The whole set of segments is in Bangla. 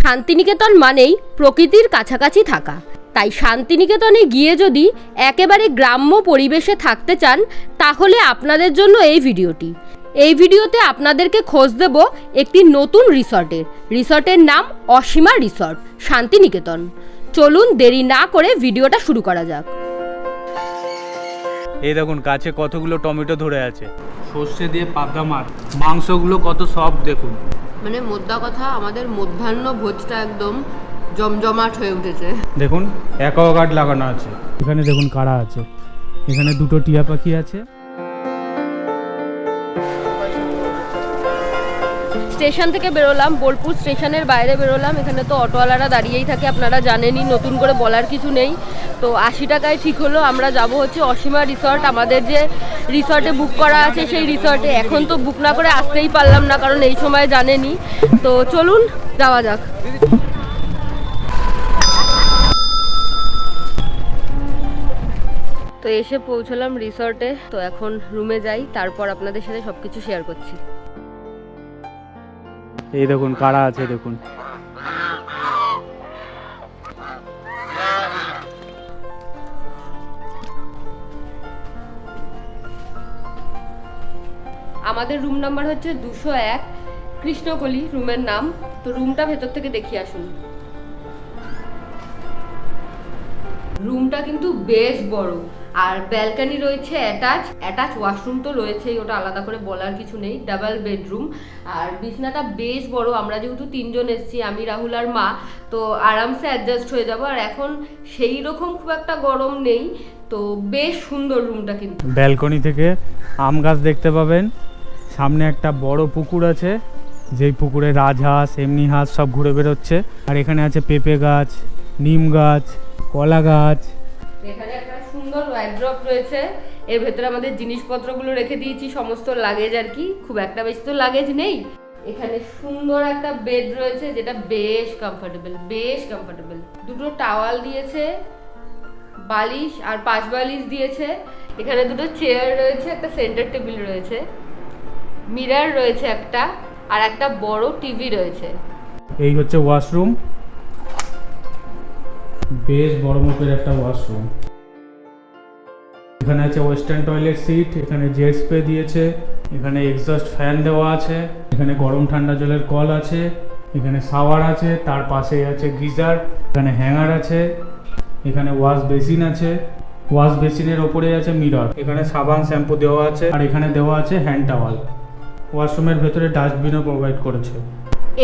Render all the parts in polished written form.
শান্তিনিকেতন মানেই প্রকৃতির কাছাকাছি থাকা। তাই শান্তিনিকেতনে গিয়ে যদি একেবারে গ্রাম্য পরিবেশে থাকতে চান তাহলে আপনাদের জন্য এই ভিডিওটি। এই ভিডিওতে আপনাদেরকে খোঁজ দেব একটি নতুন রিসর্টের নাম অসীমা রিসর্ট, শান্তিনিকেতন। চলুন দেরি না করে ভিডিওটা শুরু করা যাক। এই দেখুন গাছে কতগুলো টমেটো ধরে আছে, সর্ষে দিয়ে পাবদা মাছ, মাংসগুলো কত সফট দেখুন। মানে মোদ্দা কথা, আমাদের মধ্যাহ্ন ভোজটা একদম জমজমাট হয়ে উঠেছে। দেখুন অ্যাকোয়াগার্ড লাগানো আছে, এখানে দেখুন কারা আছে, এখানে দুটো টিয়া পাখি আছে। স্টেশন থেকে বেরোলাম, বোলপুর স্টেশনের বাইরে বেরোলাম। এখানে তো অটোওয়ালারা দাঁড়িয়েই থাকে, আপনারা জানেনই, নতুন করে বলার কিছু নেই। তো 80 টাকায় ঠিক হলো, আমরা যাব হচ্ছে অসীমা রিসর্ট। আমাদের যে রিসর্টে বুক করা আছে সেই রিসর্টে। এখন তো বুক না করে আসতেই পারলাম না, কারণ এই সময় জানেনই। তো চলুন যাওয়া যাক। তো এসে পৌঁছলাম রিসর্টে। তো এখন রুমে যাই, তারপর আপনাদের সাথে সবকিছু শেয়ার করছি। এই দেখুন কারা আছে, দেখুন আমাদের রুম নাম্বার হচ্ছে 201, কৃষ্ণকলি রুমের নাম। তো রুমটা ভেতর থেকে দেখিয়ে আসুন। রুমটা কিন্তু বেশ বড়, আর ব্যালকনি রয়েছে, অ্যাটাচ ওয়াশরুম তো রয়েছেই, ওটা আলাদা করে বলার কিছু নেই। ডাবল বেডরুম, আর বিছনাটা বেশ বড়। আমরা যেহেতু 3 জন এসেছি, আমি, রাহুল আর মা, তো আরামসে অ্যাডজাস্ট হয়ে যাব। আর এখন সেই রকম খুব একটা গরম নেই, তো বেশ সুন্দর রুমটা। কিন্তু ব্যালকনি থেকে আম গাছ দেখতে পাবেন, সামনে একটা বড় পুকুর আছে, যেই পুকুরে রাজহাঁস, এমনি হাঁস সব ঘুরে বেরোচ্ছে। আর এখানে আছে পেঁপে গাছ, নিম গাছ, কলা গাছ। এখানে একটা সুন্দর ওয়ার্ড্রপ রয়েছে, এর ভেতরে আমাদের জিনিসপত্রগুলো রেখে দিয়েছি, সমস্ত লাগেজ আর কি। খুব একটা বেশি তো লাগেজ নেই। এখানে সুন্দর একটা বেড রয়েছে, যেটা বেশ কমফোর্টেবল। দুটো টাওয়াল দিয়েছে, বালিশ আর 5 বালিশ দিয়েছে। এখানে দুটো চেয়ার রয়েছে, একটা সেন্টার টেবিল রয়েছে, মিরর রয়েছে একটা, আর একটা বড় টিভি রয়েছে। এই হচ্ছে ওয়াশরুম, বেশ বড় মাপের একটা ওয়াশরুম। এখানে আছে ওয়েস্টার্ন টয়লেট সিট, এখানে জেট স্প্রে দিয়েছে, এখানে এক্সস্ট ফ্যান দেওয়া আছে, এখানে গরম ঠান্ডা জলের কল আছে, এখানে শাওয়ার আছে, তার পাশে আছে গিজার, এখানে হ্যাঙ্গার আছে, এখানে ওয়াশ বেসিন আছে, ওয়াশ বেসিনের ওপরে আছে মিরর, এখানে সাবান শ্যাম্পু দেওয়া আছে, আর এখানে দেওয়া আছে হ্যান্ড টাওয়াল। ওয়াশরুমের ভেতরে ডাস্টবিনও প্রোভাইড করেছে।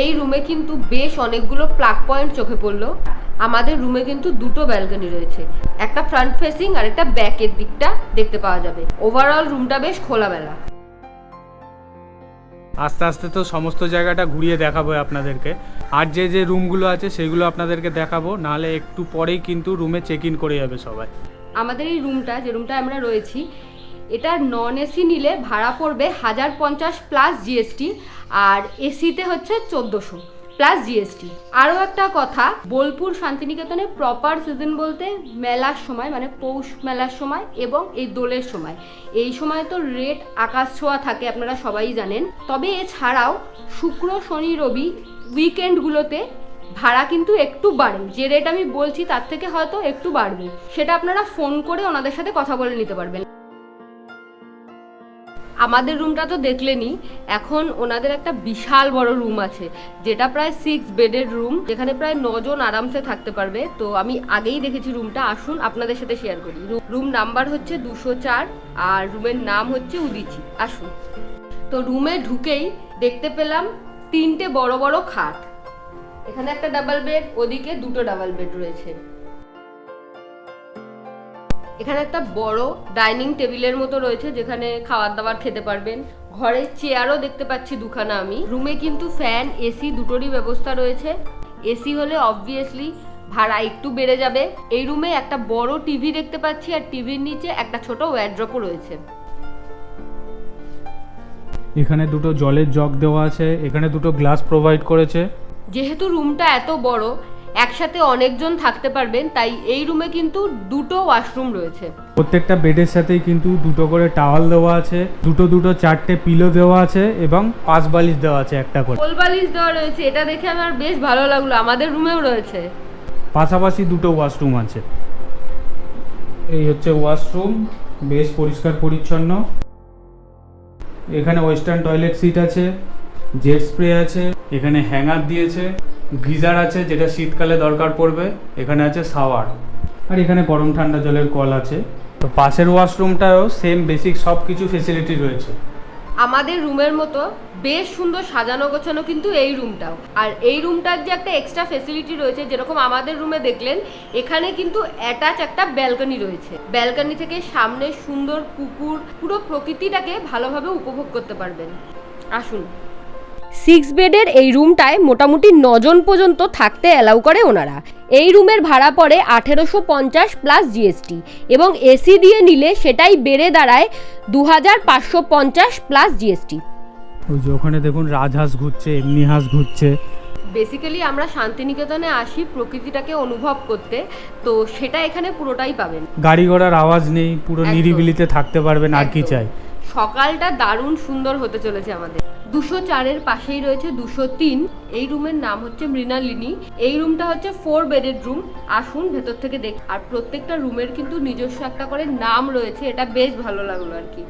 এই রুমে কিন্তু বেশ অনেকগুলো প্লাগ পয়েন্ট চোখে পড়লো। আমাদের রুমে কিন্তু দুটো ব্যালকনি রয়েছে, একটা ফ্রন্ট ফেসিং আর একটা ব্যাকের দিকটা দেখতে পাওয়া যাবে। ওভারঅল রুমটা বেশ খোলামেলা। আস্তে আস্তে তো সমস্ত জায়গাটা ঘুরিয়ে দেখাবো আপনাদেরকে, আর যে যে রুমগুলো আছে সেগুলো আপনাদেরকে দেখাবো, নাহলে একটু পরেই কিন্তু রুমে চেক ইন করে যাবে সবাই। আমাদের এই রুমটা, যে রুমটা আমরা রয়েছি, এটা নন এসি নিলে ভাড়া পড়বে 1050 প্লাস জিএসটি, আর এসিতে হচ্ছে 1400 প্লাস জিএসটি। আরও একটা কথা, বোলপুর শান্তিনিকেতনের প্রপার সিজন বলতে মেলার সময়, মানে পৌষ মেলার সময় এবং এই দোলের সময়। এই সময় তো রেট আকাশ ছোঁয়া থাকে, আপনারা সবাই জানেন। তবে এছাড়াও শুক্র, শনি, রবি উইকেন্ডগুলোতে ভাড়া কিন্তু একটু বাড়ে। যে রেট আমি বলছি তার থেকে হয়তো একটু বাড়বে, সেটা আপনারা ফোন করে ওনাদের সাথে কথা বলে নিতে পারবেন। আমাদের রুমটা তো দেখলেনই, এখন ওনাদের একটা বিশাল বড় রুম আছে, যেটা প্রায় 6 বেডের রুম, যেখানে প্রায় 9 জন আরামসে থাকতে পারবে। তো আমি আগেই দেখেছি রুমটা, আসুন আপনাদের সাথে শেয়ার করি। রুম নাম্বার হচ্ছে 204, আর রুমের নাম হচ্ছে উদিচি। আসুন। তো রুমে ঢুকেই দেখতে পেলাম 3টে বড় বড় খাট। এখানে একটা ডাবল বেড, ওদিকে দুটো ডাবল বেড রয়েছে। এখানে একটা বড় ডাইনিং টেবিলের মতো রয়েছে, যেখানে খাবার দাবার খেতে পারবেন। ঘরে চেয়ারও দেখতে পাচ্ছি দুখানা আমি। রুমে কিন্তু ফ্যান, এসি দুটোরই ব্যবস্থা রয়েছে। এসি হলে অবভিয়াসলি ভাড়া একটু বেড়ে যাবে। এই রুমে একটা বড় টিভি দেখতে পাচ্ছি, আর টিভির নিচে একটা ছোট ওয়ার্ড্রপও রয়েছে। এখানে দুটো জলের জগ দেওয়া আছে, এখানে দুটো গ্লাস প্রোভাইড করেছে। যেহেতু রুমটা এত বড়, একসাথে অনেকজন থাকতে পারবেন, তাই এই রুমে কিন্তু দুটো ওয়াশরুম রয়েছে। প্রত্যেকটা বেডের সাথেই কিন্তু দুটো করে টাওয়াল দেওয়া আছে, দুটো চারটে পিলো দেওয়া আছে এবং 5 বালিশ দেওয়া আছে একটা করে। কোল বালিশ দেওয়া রয়েছে, এটা দেখে আমার বেশ ভালো লাগলো। আমাদের রুমেও রয়েছে। পাশাপাশি দুটো ওয়াশরুম আছে। এই হচ্ছে ওয়াশরুম, বেশ পরিষ্কার পরিচ্ছন্ন। এখানে ওয়েস্টার্ন টয়লেট সিট আছে, জেট স্প্রে আছে, এখানে হ্যাঙ্গার দিয়েছে, গিজার আছে যেটা শীতকালে দরকার পড়বে, এখানে আছে শাওয়ার, আর এখানে গরম ঠান্ডা জলের কল আছে। তো পাশের ওয়াশরুমটাও সেম বেসিক সব কিছু ফেসিলিটি রয়েছে। আমাদের রুমের মতো বেশ সুন্দর সাজানো গোছানো কিন্তু এই রুমটাও। আর এই রুমটার যে একটা এক্সট্রা ফেসিলিটি রয়েছে, যেরকম আমাদের রুমে দেখলেন, এখানে কিন্তু অ্যাটাচ একটা ব্যালকনি রয়েছে। ব্যালকনি থেকে সামনে সুন্দর পুকুর, পুরো প্রকৃতিটাকে ভালোভাবে উপভোগ করতে পারবেন। আসুন। 6 বেডের এই রুমটায় মোটামুটি 9 জন পর্যন্ত থাকতে অ্যালাউ করে ওনারা। এই রুমের ভাড়া পড়ে 1850 প্লাস জিএসটি, এবং এসি দিয়ে নিলে সেটাই বেড়ে দাঁড়ায় 2550 প্লাস জিএসটি। ওই যে ওখানে দেখুন রাজহাঁস ঘুরছে, এমনি হাঁস ঘুরছে। বেসিক্যালি আমরা শান্তিনিকেতনে আসি প্রকৃতিটাকে অনুভব করতে, তো সেটা এখানে পুরোটাই পাবেন। গাড়ি ঘোড়ার আওয়াজ নেই, পুরো নিরিবিলিতে থাকতে পারবেন, আর কি চাই। সকালটা দারুণ সুন্দর হতে চলেছে আমাদের। 204-এর পাশেই রয়েছে 203। এই রুমের নাম হচ্ছে মৃণালিনী। এই রুমটা হচ্ছে 4 বেডের রুম। আসুন ভেতর থেকে দেখ। আর প্রত্যেকটা রুমের কিন্তু নিজস্ব একটা করে নাম রয়েছে, এটা বেশ ভালো লাগলো আর কি।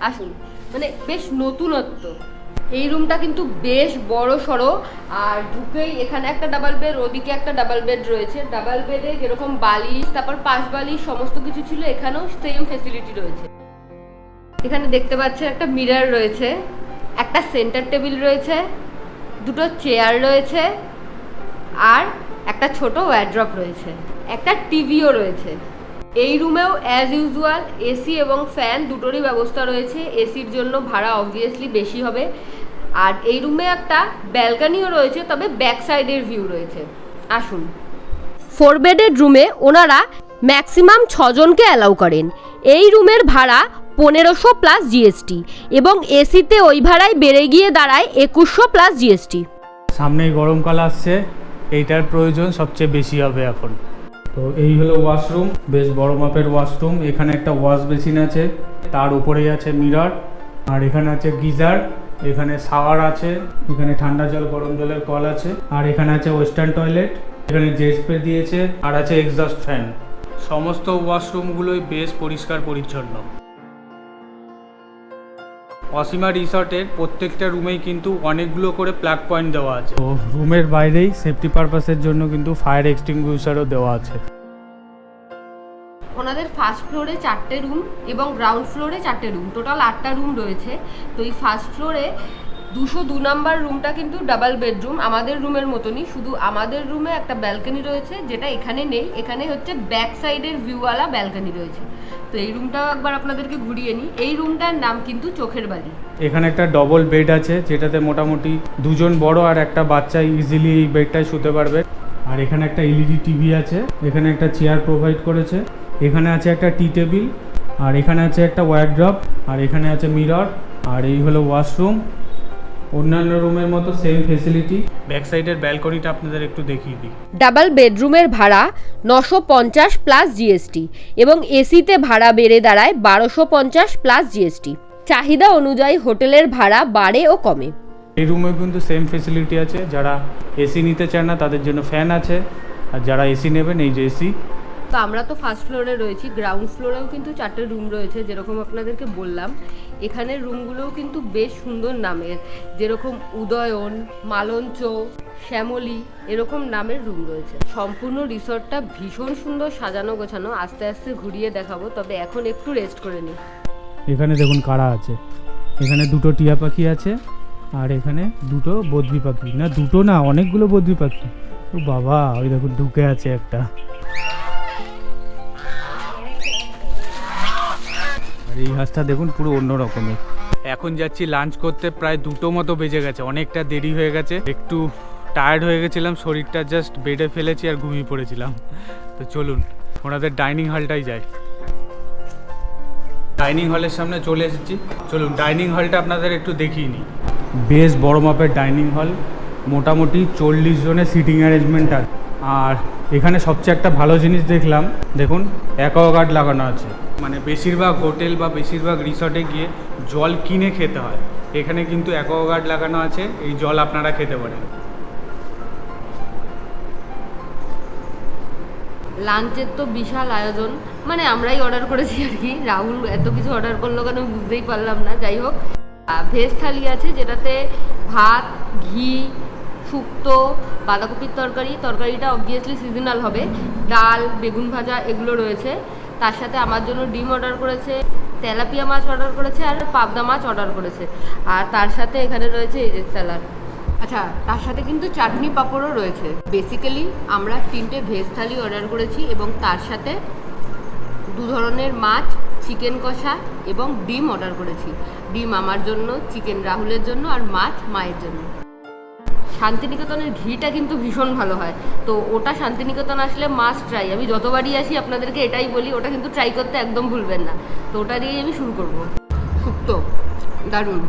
আসুন, মানে বেশ নতুনত্ব। এই রুমটা কিন্তু বেশ বড় সড়ো, আর ঢুকেই এখানে একটা ডাবল বেড, ওদিকে একটা ডাবল বেড রয়েছে। ডাবল বেডে যেরকম বালিশ, তারপর 5 বালিশ সমস্ত কিছু ছিল, এখানেও সেম ফেসিলিটি রয়েছে। এখানে দেখতে পাচ্ছেন একটা মিরর রয়েছে, একটা সেন্টার টেবিল রয়েছে, দুটো চেয়ার রয়েছে, আর একটা ছোট ওয়ার্ড্রপ রয়েছে, একটা টিভিও রয়েছে। এই রুমেও অ্যাজ ইউজুয়াল এসি এবং ফ্যান দুটোরই ব্যবস্থা রয়েছে। এসির জন্য ভাড়া অবভিয়াসলি বেশি হবে। আর এই রুমে একটা ব্যালকনিও রয়েছে, তবে ব্যাক সাইডের ভিউ রয়েছে। আসুন। 4 বেডের রুমে ওনারা ম্যাক্সিমাম 6 জনকে অ্যালাউ করেন। এই রুমের ভাড়া 1500 প্লাস জিএসটি, এবং এসিতে ওই ভাড়ায় বেড়ে গিয়ে দাঁড়ায় 2100 প্লাস জিএসটি। সামনেই গরমকাল আসছে, এইটার প্রয়োজন সবচেয়ে বেশি হবে এখন। তো এই হলো ওয়াশরুম, বেশ বড় মাপের ওয়াশরুম। এখানে একটা ওয়াশ বেসিন আছে, তার উপরেই আছে মিরর, আর এখানে আছে গিজার, এখানে শাওয়ার আছে, এখানে ঠান্ডা জল গরম জলের কল আছে, আর এখানে আছে ওয়েস্টার্ন টয়লেট, এখানে জেট স্প্রে দিয়েছে, আর আছে এক্সস্ট ফ্যান। সমস্ত ওয়াশরুমগুলোই বেশ পরিষ্কার পরিচ্ছন্ন। অসীমা রিসর্টের প্রত্যেকটা রুমেই কিন্তু অনেকগুলো করে প্লাগ পয়েন্ট দেওয়া আছে। তো রুমের বাইরেই সেফটি পারপাসের জন্য কিন্তু ফায়ার এক্সটিংগুইশারও দেওয়া আছে। ওনাদের ফার্স্ট ফ্লোরে 4টে রুম এবং গ্রাউন্ড ফ্লোরে 4টে রুম, টোটাল 8টা রুম রয়েছে। তো এই ফার্স্ট ফ্লোরে 202 নাম্বার রুমটা কিন্তু ডাবল বেডরুম, আমাদের রুমের মতনই, শুধু আমাদের রুমে একটা ব্যালকনি রয়েছে, যেটা এখানে নেই। এখানে হচ্ছে ব্যাক সাইডের ভিউওয়ালা ব্যালকনি রয়েছে। তো এই রুমটাও একবার আপনাদেরকে ঘুরিয়ে নিই। এই রুমটার নাম কিন্তু চোখের বালি। এখানে একটা ডবল বেড আছে, যেটাতে মোটামুটি 2 জন বড় আর একটা বাচ্চা ইজিলি এই বেডটায় শুতে পারবে। আর এখানে একটা এলইডি টিভি আছে, এখানে একটা চেয়ার প্রোভাইড করেছে, এখানে আছে একটা টি টেবিল, আর এখানে আছে একটা ওয়ার্ড্রপ, আর এখানে আছে মিরর। আর এই হলো ওয়াশরুম। অন্যান্য রুমের মতো সেম ফেসিলিটি। ব্যাক সাইডের ব্যালকনিটা আপনাদের একটু দেখিয়ে দিই। ডাবল বেডরুমের ভাড়া 950 প্লাস জিএসটি, এবং এসিতে ভাড়া বেড়ে দাঁড়ায় 1250 প্লাস জিএসটি। চাহিদা অনুযায়ী হোটেলের ভাড়া বাড়ে ও কমে। এই রুমে কিন্তু সেম ফেসিলিটি আছে। যারা এসি নিতে চান না তাদের জন্য ফ্যান আছে, আর যারা এসি নেবেন এই যে এসি। তো আমরা তো ফার্স্ট ফ্লোরে রয়েছি, গ্রাউন্ড ফ্লোরেও কিন্তু 4টে রুম রয়েছে, যেরকম আপনাদেরকে বললাম। এখানের রুমগুলোও কিন্তু বেশ সুন্দর নামের, যেরকম উদয়ন, মালঞ্চ, শ্যামলী, এরকম নামের রুম রয়েছে। সম্পূর্ণ রিসর্টটা ভীষণ সুন্দর সাজানো গোছানো। আস্তে আস্তে ঘুরিয়ে দেখাবো, তবে এখন একটু রেস্ট করে নিই। এখানে দেখুন কারা আছে। এখানে 2টো টিয়া পাখি আছে, আর এখানে 2টো বদ্রি পাখি, না 2টো না, অনেকগুলো বদ্রি পাখি। ও বাবা, ওই দেখুন ঢুকে আছে একটা। আর এই হাঁসটা দেখুন পুরো অন্য রকমের। এখন যাচ্ছি লাঞ্চ করতে, প্রায় 2টো মতো বেজে গেছে, অনেকটা দেরি হয়ে গেছে। একটু টায়ার্ড হয়ে গেছিলাম, শরীরটা জাস্ট বেডে ফেলেছি আর ঘুমিয়ে পড়েছিলাম। তো চলুন ওনাদের ডাইনিং হলটাই যাই। ডাইনিং হলের সামনে চলে এসেছি, চলুন ডাইনিং হলটা আপনাদের একটু দেখিয়ে নিই। বেশ বড় মাপের ডাইনিং হল, মোটামুটি 40 জনের সিটিং অ্যারেঞ্জমেন্ট আছে। আর এখানে সবচেয়ে একটা ভালো জিনিস দেখলাম, দেখুন অ্যাকোয়াগার্ড লাগানো আছে। মানে বেশিরভাগ হোটেল বা বেশিরভাগ রিসর্টে গিয়ে জল কিনে খেতে হয়, এখানে কিন্তু অ্যাকোয়াগার্ড লাগানো আছে, এই জল আপনারা খেতে পারেন। লাঞ্চের তো বিশাল আয়োজন, মানে আমরাই অর্ডার করেছি আর কি। রাহুল এত কিছু অর্ডার করলো কেন বুঝতেই পারলাম না। যাই হোক, ভেজ থালি আছে যেটাতে ভাত, ঘি, শুক্তো, বাঁধাকপির তরকারিটা অবভিয়াসলি সিজনাল হবে, ডাল, বেগুন ভাজা এগুলো রয়েছে। তার সাথে আমার জন্য ডিম অর্ডার করেছে, তেলাপিয়া মাছ অর্ডার করেছে আর পাবদা মাছ অর্ডার করেছে। আর তার সাথে এখানে রয়েছে এগ স্যালাড। আচ্ছা, তার সাথে কিন্তু চাটনি পাঁপড়ও রয়েছে। বেসিক্যালি আমরা 3টে ভেজ থালি অর্ডার করেছি এবং তার সাথে 2 ধরনের মাছ, চিকেন কষা এবং ডিম অর্ডার করেছি। ডিম আমার জন্য, চিকেন রাহুলের জন্য আর মাছ মায়ের জন্য। শান্তিনিকেতনের ঘিটা কিন্তু ভীষণ ভালো হয়, তো ওটা শান্তিনিকেতন আসলে মাস্ট ট্রাই। আমি যতবারই আসি আপনাদেরকে এটাই বলি, ওটা কিন্তু ট্রাই করতে একদম ভুলবেন না। তো ওটা দিয়েই আমি শুরু করব। শুক্তো দারুণ।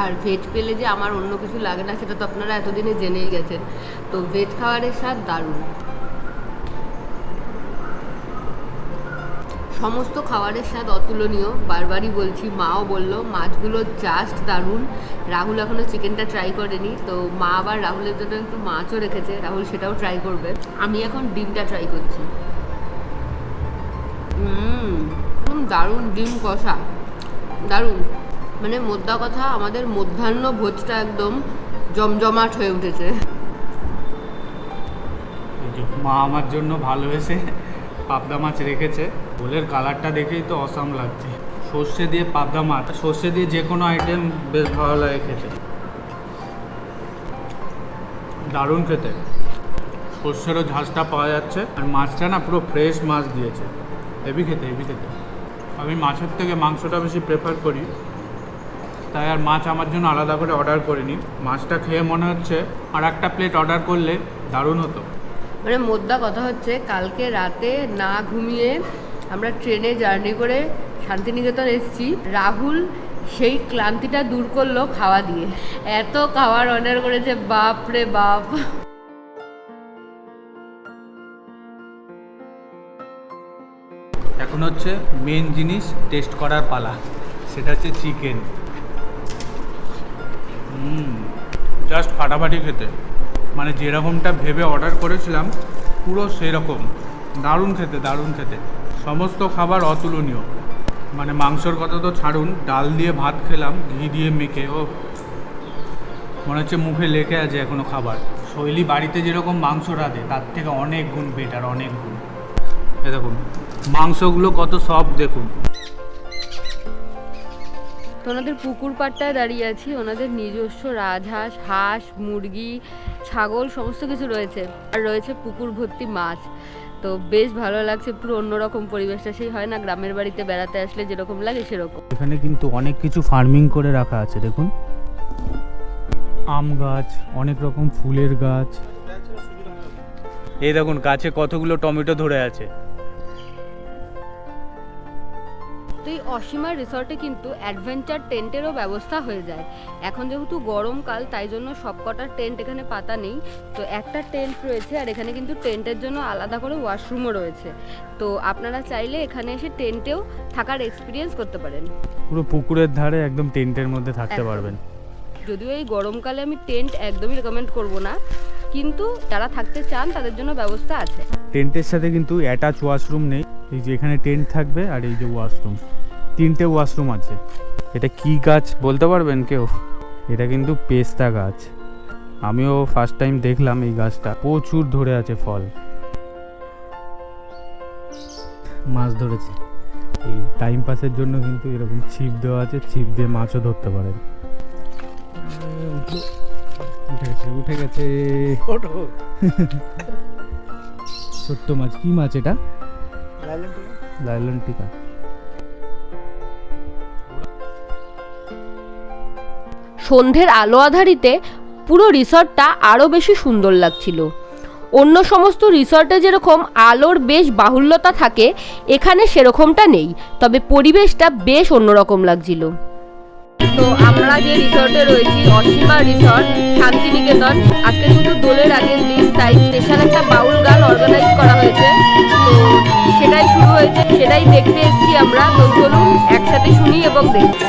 আর ভেজ পেলে যে আমার অন্য কিছু লাগে না সেটা তো আপনারা এতদিনে জেনেই গেছেন। তো ভেজ খাবারের স্বাদ দারুণ। সমস্ত খাবারের স্বাদ অতুলনীয়, বারবারই বলছি, মাও বলল। মাছগুলো জাস্ট দারুণ। রাহুল এখনও চিকেনটা ট্রাই করেনি, তো মা আবার রাহুলের জন্য একটু মাছও রেখেছে, রাহুল সেটাও ট্রাই করবে। আমি এখন ডিমটা ট্রাই করছি। দারুণ ডিম কষা, দারুণ। মানে মোদ্দা কথা, আমাদের মধ্যাহ্ন ভোজটা একদম জমজমাট হয়ে উঠেছে। মা আমার জন্য ভালোবেসে পাবদা মাছ রেখেছে, ঝোলের কালারটা দেখেই তো অসাম লাগছে। সর্ষে দিয়ে পাবদা মাছ, সর্ষে দিয়ে যে কোনো আইটেম বেশ ভালো লাগে খেতে, দারুণ খেতে। সর্ষেরও ঝাঁজটা পাওয়া যাচ্ছে, আর মাছটা না পুরো ফ্রেশ মাছ দিয়েছে, হেভি খেতে হেভি খেতে। আমি মাছের থেকে মাংসটা বেশি প্রেফার করি, তাই আর মাছ আমার জন্য আলাদা করে অর্ডার করিনি। মাছটা খেয়ে মনে হচ্ছে আর একটা প্লেট অর্ডার করলে দারুণ হতো। মানে মোদ্দা কথা হচ্ছে, কালকে রাতে না ঘুমিয়ে আমরা ট্রেনে জার্নি করে শান্তিনিকেতন এসেছি। রাহুল সেই ক্লান্তিটা দূর করলো খাওয়া দিয়ে। এত খাবার অর্ডার করেছে, বাপ রে বাপ। এখন হচ্ছে মেন জিনিস টেস্ট করার পালা, সেটা হচ্ছে চিকেন। জাস্ট ফাটাফাটি খেতে, মানে যেরকমটা ভেবে অর্ডার করেছিলাম পুরো সেরকম। দারুণ খেতে, দারুণ খেতে। সমস্ত খাবার অতুলনীয়। মানে মাংসর কথা তো ছাড়ুন, ডাল দিয়ে ভাত খেলাম ঘি দিয়ে মেখে, ও মনে হচ্ছে মুখে লেগে আছে এখনও খাবার। শৈলী বাড়িতে যেরকম মাংস রাঁধে তার থেকে অনেক গুণ বেটার, অনেক গুণ। এ দেখুন মাংসগুলো কত সফট দেখুন। তো ওনাদের পুকুর পাড়টায় দাঁড়িয়ে আছি। ওনাদের নিজস্ব রাজহাঁস, হাঁস, মুরগি, ছাগল সমস্ত কিছু রয়েছে, আর রয়েছে পুকুর ভর্তি মাছ। তো বেশ ভালো লাগছে, পুরো অন্যরকম পরিবেশটা। সেই হয় না গ্রামের বাড়িতে বেড়াতে আসলে যেরকম লাগে সেরকম। এখানে কিন্তু অনেক কিছু ফার্মিং করে রাখা আছে, দেখুন আম গাছ, অনেক রকম ফুলের গাছ। এই দেখুন গাছে কতগুলো টমেটো ধরে আছে। তো এই অসীমা রিসর্টে কিন্তু অ্যাডভেঞ্চার টেন্টেরও ব্যবস্থা হয়ে যায়। এখন যেহেতু গরমকাল তাই জন্য সবকটা টেন্ট এখানে পাতা নেই, তো একটা টেন্ট রয়েছে। আর এখানে কিন্তু টেন্টের জন্য আলাদা করে ওয়াশরুমও রয়েছে। তো আপনারা চাইলে এখানে এসে টেন্টেও থাকার এক্সপিরিয়েন্স করতে পারেন। পুরো পুকুরের ধারে একদম টেন্টের মধ্যে থাকতে পারবেন। যদিও এই গরমকালে আমি টেন্ট একদমই রেকমেন্ড করব না, কিন্তু যারা থাকতে চান তাদের জন্য ব্যবস্থা আছে। টেন্টের সাথে কিন্তু অ্যাটাচ ওয়াশরুম নেই। এই যে এখানে টেন্ট থাকবে আর এই যে ওয়াশরুম, 3টে ওয়াশরুম আছে। এটা কি গাছ বলতে পারবেন কেউ? এটা কিন্তু পেস্তা গাছ। আমিও ফার্স্ট টাইম দেখলাম এই গাছটা, প্রচুর ধরে আছে ফল। মাছ ধরেছে, এই টাইম পাসের জন্য কিন্তু এরকম ছিপ দেওয়া আছে, ছিপ দিয়ে মাছও ধরতে পারেন। উঠে গেছে ছোট্ট মাছ। কি মাছ এটা? লাইলন টিকা। সন্ধ্যের আলো আধারিতে পুরো রিসর্টটা আরও বেশি সুন্দর লাগছিল। অন্য সমস্ত রিসর্টে যেরকম আলোর বেশ বাহুল্যতা থাকে, এখানে সেরকমটা নেই, তবে পরিবেশটা বেশ অন্যরকম লাগছিল। তো আমরা যে রিসর্টে রয়েছি, অসীমা রিসর্ট শান্তিনিকেতন, আজকে কিন্তু দোলের আগের দিন, তাই স্পেশাল একটা সেটাই দেখতে এসেছি আমরা। তো চলুন একসাথে শুনি এবং দেখি।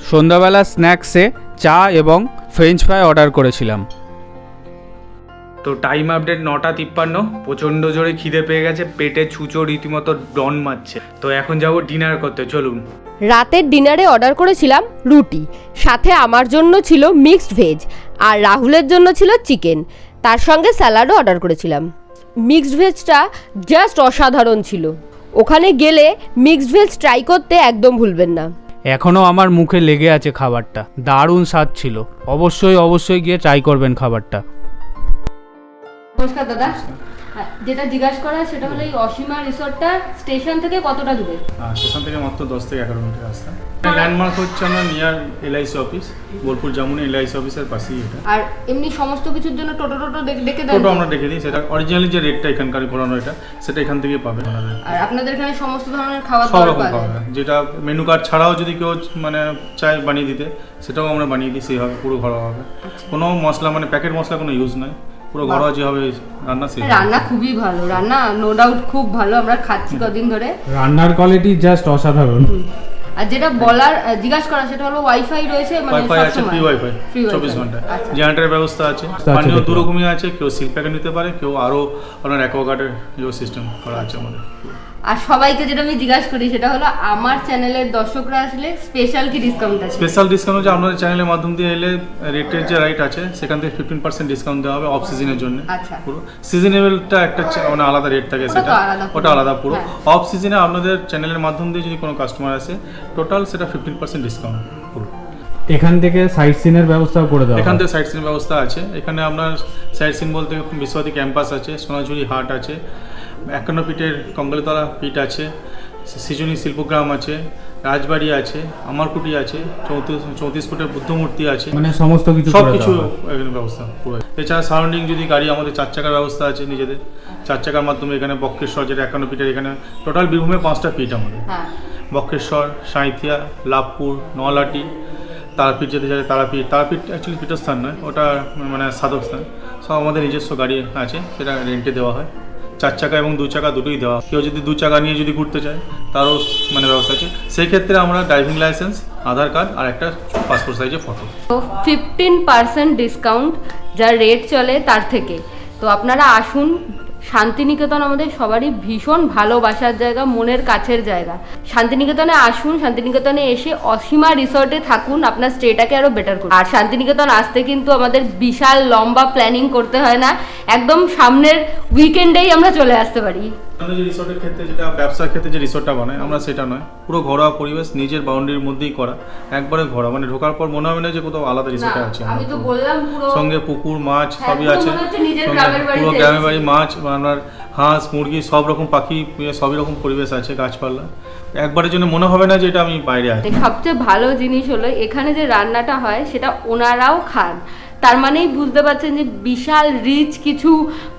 সন্ধ্যাবেলা স্ন্যাক্সে চা এবং ফ্রেঞ্চ ফ্রাই অর্ডার করেছিলাম। তো টাইম আপডেট 9:53। প্রচণ্ড জোরে খিদে পেয়ে গেছে, পেটে ছুঁচো রীতিমতো ডন মারছে। তো এখন যাব ডিনার করতে, চলুন। রাতের ডিনারে অর্ডার করেছিলাম রুটি, সাথে আমার জন্য ছিল মিক্সড ভেজ আর রাহুলের জন্য ছিল চিকেন, তার সঙ্গে স্যালাডও অর্ডার করেছিলাম। মিক্সড ভেজটা জাস্ট অসাধারণ ছিল। ওখানে গেলে মিক্সড ভেজ ট্রাই করতে একদম ভুলবেন না। এখনও আমার মুখে লেগে আছে খাবারটা, দারুণ স্বাদ ছিল। অবশ্যই গিয়ে ট্রাই করবেন খাবারটা। নমস্কার দাদা, যেটা জিজ্ঞাসা করা সেটা হলো এই অসীমা রিসোর্টটা স্টেশন থেকে কতটা দূরে? স্টেশন থেকে মাত্র 10 থেকে 11 মিনিট রাস্তা। ল্যান্ডমার্ক হচ্ছে আমরা near LIC office, Bolpur Jamuni LIC অফিসের পাশেই এটা। আর এমনি সমস্ত কিছুর জন্য টোটো ডেকে দেন? টোটো আমরা ডেকে দিই, সেটা অরিজিনালি যে রেটটা এখানকার ঘোরানো এটা, সেটা এখান থেকেই পাবেন আপনাদের। আর আপনাদের এখানে সমস্ত ধরনের খাবার সব দাবার রকম পাওয়া পাওয়া যায়? যায়, যেটা মেনু কার্ড ছাড়াও যদি কেউ মানে চায় বানিয়ে দিতে, সেটাও আমরা বানিয়ে দিই সেইভাবে, পুরো ঘরোয়া হবে। কোনো মশলা মানে প্যাকেট মশলা কোনো ইউজ নাই, পুরো ঘরোয়া যেভাবে রান্না সেই রান্না খুবই ভালো, রান্না নো ডাউট খুব ভালো, আমরা খাচ্ছি কদিন ধরে। রান্নার কোয়ালিটি জাস্ট অসাধারণ। আর যেটা বলার জিজ্ঞাসা করা সেটা হলো ওয়াইফাই রয়েছে, মানে ওয়াইফাই আছে, সবসময়? Free wifi Free 24 Wi-Fi। ঘন্টা। আচ্ছা। জেনারেটরের ব্যবস্থা আছে, পানীয় দুরকমই আছে, কেউ সিল প্যাকেট নিতে পারে, কেউ আরও আপনার অ্যাকোয়াগার্ডের সিস্টেম করা আছে আমাদের। আর সবাইকে যেটা আমি জিজ্ঞাসা করি সেটা হলো আমার চ্যানেলের দর্শকরা আসলে স্পেশাল কি ডিসকাউন্ট আছে? স্পেশাল ডিসকাউন্ট হচ্ছে আপনাদের চ্যানেলের মাধ্যম দিয়ে এলে রেটের যে রাইট আছে সেখান থেকে 15% ডিসকাউন্ট দেওয়া হবে অফ সিজনের জন্য। আচ্ছা। পুরো সিজনেবলটা একটা মানে আলাদা রেট থাকে, ওটা তো সেটা আলাদা পুরো। ওটা আলাদা পুরো। হ্যাঁ। অফ সিজনে আপনাদের চ্যানেলের মাধ্যম দিয়ে যদি কোনো কাস্টমার আসে, টোটাল সেটা 15% ডিসকাউন্ট পুরো। এখান থেকে সাইট সিনের ব্যবস্থাও করে দেওয়া এখান থেকে সাইট সিন ব্যবস্থা আছে। এখানে আপনার সাইট সিন বলতে বিশ্বভারতী ক্যাম্পাস আছে, সোনাঝুরি হাট আছে, 51 পিঠের কঙ্গলতলা পিঠ আছে, সৃজনী শিল্পগ্রাম আছে, রাজবাড়ি আছে, আমারকুটি আছে, 34 ফুটের বুদ্ধমূর্তি আছে, মানে সমস্ত কিছু সব করে কিছু দেওয়া হয়। এখানে ব্যবস্থা পুরো। এছাড়া সারাউন্ডিং যদি গাড়ি, আমাদের 4 চাকার ব্যবস্থা আছে নিজেদের, 4 চাকার মাধ্যমে এখানে বক্রেশ্বর, যেটা 51 পিঠের, এখানে টোটাল বীরভূমে 5টা পিঠ আমাদের। হ্যাঁ। বক্রেশ্বর, সাঁইথিয়া, লাভপুর, নলাটি, তারাপীঠ যেতে যায়, তারাপীঠ অ্যাকচুয়ালি পীঠস্থান নয়, ওটা মানে সাধক স্থান। সব আমাদের নিজস্ব গাড়ি আছে, সেটা রেন্টে দেওয়া হয়। 4 চাকা এবং 2 চাকা দুটোই দেওয়া। কেউ যদি 2 চাকা নিয়ে যদি ঘুরতে চায় তারও মানে ব্যবস্থা আছে। সেই ক্ষেত্রে আমরা ড্রাইভিং লাইসেন্স, আধার কার্ড আর একটা পাসপোর্ট সাইজের ফটো। তো 15% ডিসকাউন্ট যা রেট চলে তার থেকে। তো আপনারা আসুন, শান্তিনিকেতন আমাদের সবারই ভীষণ ভালোবাসার জায়গা, মনের কাছের জায়গা। শান্তিনিকেতনে আসুন, শান্তিনিকেতনে এসে অসীমা রিসর্টে থাকুন, আপনার স্টেটাকে আরও বেটার করুন। আর শান্তিনিকেতন আসতে কিন্তু আমাদের বিশাল লম্বা প্ল্যানিং করতে হয় না, একদম সামনের উইকেন্ডেই আমরা চলে আসতে পারি। আমাদের যে রিসোর্টের ক্ষেত্রে, যেটা ব্যবসার ক্ষেত্রে যে রিসোর্টটা বানায় আমরা, সেটা নয়, পুরো ঘরোয়া পরিবেশ, নিজের বাউন্ডারির মধ্যেই করা, একবারে ঘরোয়া, মানে ঢোকার পর মনে হবে না যে কোথাও আলাদা রিসোর্টে আছে। আমি তো বললাম পুরো সঙ্গে পুকুর, মাছ সবই পুরো আছে, মনে হচ্ছে নিজের সঙ্গে গ্রামের বাড়িতে পুরো গ্রামের এসেছি। বাড়ি, মাছ, আপনার হাঁস, মুরগি, সব রকম পাখি, সবই রকম পরিবেশ আছে, গাছপালা। একবারের জন্য মনে হবে না যে এটা আমি বাইরে আছি। সবচেয়ে ভালো জিনিস হলো এখানে যে রান্নাটা হয় সেটা ওনারাও খান, তার মানেই বুঝতে পারছেন যে বিশাল রিচ কিছু,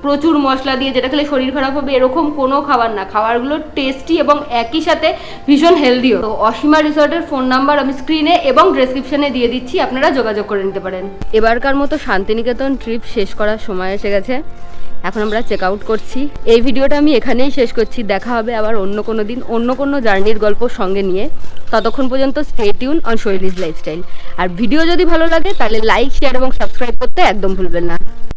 প্রচুর মশলা দিয়ে যেটা খেলে শরীর খারাপ হবে এরকম কোনো খাবার না। খাবারগুলো টেস্টি এবং একই সাথে ভীষণ হেলদিও। তো অসীমা রিসর্টের ফোন নাম্বার আমি স্ক্রিনে এবং ডেসক্রিপশনে দিয়ে দিচ্ছি, আপনারা যোগাযোগ করে নিতে পারেন। এবারকার মতো শান্তিনিকেতন ট্রিপ শেষ করার সময় এসে গেছে, এখন আমরা চেক আউট করছি। এই ভিডিওটা আমি এখানেই শেষ করছি, দেখা হবে আবার অন্য কোনো দিন অন্য কোনো জার্নির গল্প সঙ্গে নিয়ে। ততক্ষণ পর্যন্ত stay tune on Shailee's lifestyle. আর ভিডিও যদি ভালো লাগে তাহলে লাইক, শেয়ার এবং সাবস্ক্রাইব করতে একদম ভুলবেন না।